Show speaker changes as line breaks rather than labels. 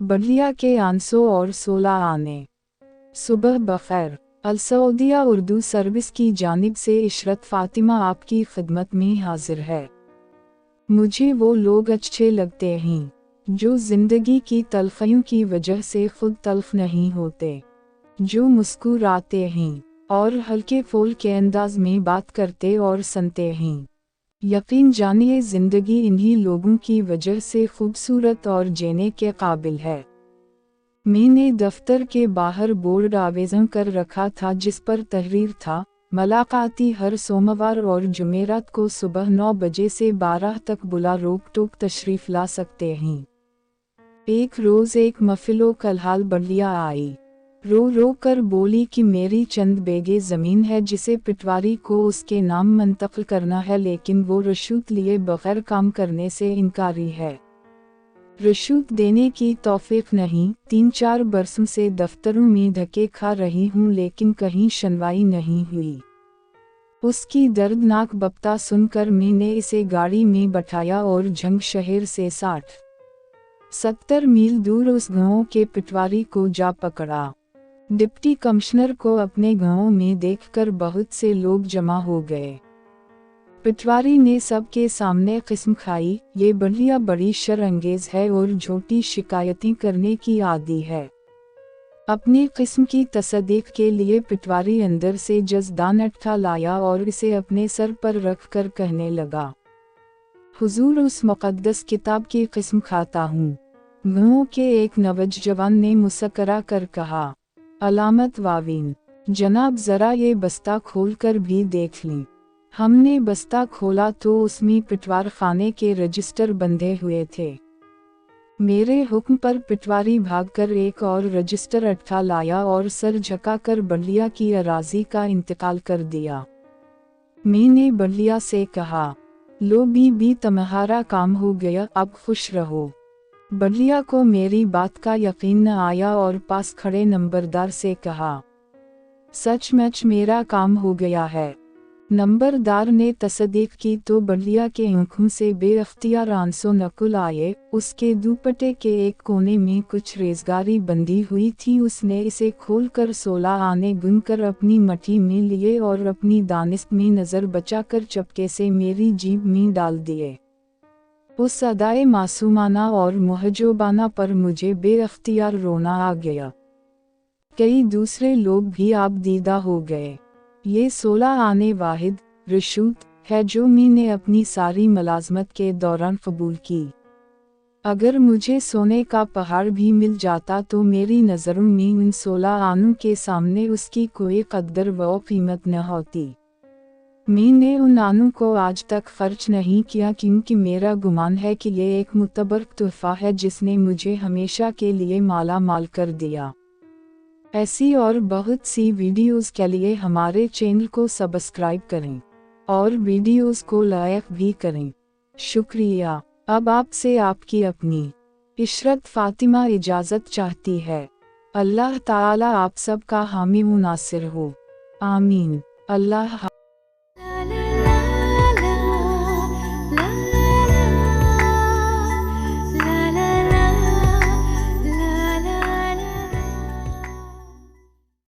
बल्लिया के आंसू और 16 आने। सुबह बखैर। अल सऊदिया उर्दू सर्विस की जानिब से इशरत फ़ातिमा आपकी खिदमत में हाजिर है। मुझे वो लोग अच्छे लगते हैं जो ज़िंदगी की तलख़ियों की वजह से खुद तल्ख़ नहीं होते, जो मुस्कुराते हैं और हल्के फूल के अंदाज में बात करते और सुनते हैं। यकीन जानिए ज़िंदगी इन्हीं लोगों की वजह से खूबसूरत और जीने के काबिल है। मैंने दफ्तर के बाहर बोर्ड आवेज़न कर रखा था जिस पर तहरीर था, मुलाकाती हर सोमवार और जुमेरात को सुबह 9 बजे से 12 तक बुला रोक टोक तशरीफ़ ला सकते हैं। एक रोज़ एक मफिलो कलहाल बल्लिया आई। रो रो कर बोली कि मेरी चंद बेगे ज़मीन है जिसे पटवारी को उसके नाम मुंतकिल करना है, लेकिन वो रशूत लिए बगैर काम करने से इनकारी है। रशूत देने की तौफीक नहीं। 3-4 बरसों से दफ्तरों में धक्के खा रही हूँ लेकिन कहीं सुनवाई नहीं हुई। उसकी दर्दनाक बकता सुनकर मैंने इसे गाड़ी में बैठाया और झंग शहर से 60-70 मील दूर उस गांव के पटवारी को जा पकड़ा। डिप्टी कमिश्नर को अपने गांव में देखकर बहुत से लोग जमा हो गए। पटवारी ने सबके सामने किस्म खाई, ये बल्लिया बड़ी शर्मंगेज है और झूठी शिकायतें करने की आदी है। अपनी किस्म की तस्दीक के लिए पटवारी अंदर से जज़दान अट्ठा लाया और इसे अपने सर पर रख कर कहने लगा, हुजूर उस मुक़द्दस किताब की किस्म खाता हूँ। गाँव के एक नौजवान ने मुस्करा कर कहा, अलामत वावीन जनाब, ज़रा ये बस्ता खोल कर भी देख लें। हमने बस्ता खोला तो उसमें पटवार खाने के रजिस्टर बंधे हुए थे। मेरे हुक्म पर पटवारी भागकर एक और रजिस्टर अट्ठा लाया और सर झुकाकर बल्लिया की अराजी का इंतकाल कर दिया। मैंने बल्लिया से कहा, लो भी तुम्हारा काम हो गया, अब खुश रहो। बल्लिया को मेरी बात का यकीन न आया और पास खड़े नंबरदार से कहा, सचमुच मेरा काम हो गया है। नंबरदार ने तस्दीक की तो बल्लिया के आँखों से बेअख्तियार आंसू नकुल आए। उसके दुपट्टे के एक कोने में कुछ रेज़गारी बंधी हुई थी। उसने इसे खोलकर 16 आने बुनकर अपनी मट्ठी में लिए और अपनी दानिश में नज़र बचाकर चपके से मेरी जीभ में डाल दिए। उस अदाए मासूमाना और मुहजोबाना पर मुझे बेअख्तियार रोना आ गया। कई दूसरे लोग भी आबदीदा हो गए। ये 16 आने वाहिद रशूत है जो मैंने अपनी सारी मुलाजमत के दौरान कबूल की। अगर मुझे सोने का पहाड़ भी मिल जाता तो मेरी नज़रों में उन 16 आनों के सामने उसकी कोई कदर व कीमत न होती। मैंने उन आनों को आज तक खर्च नहीं किया क्योंकि मेरा गुमान है कि ये एक मुतबर्क तोहफा है जिसने मुझे हमेशा के लिए माला माल कर दिया। ऐसी और बहुत सी वीडियोस के लिए हमारे चैनल को सब्सक्राइब करें और वीडियोस को लाइक भी करें। शुक्रिया। अब आपसे आपकी अपनी इशरत फ़ातिमा इजाज़त चाहती है। अल्लाह ताला आप सब का हामी व नासिर हो। आमीन। अल्लाह।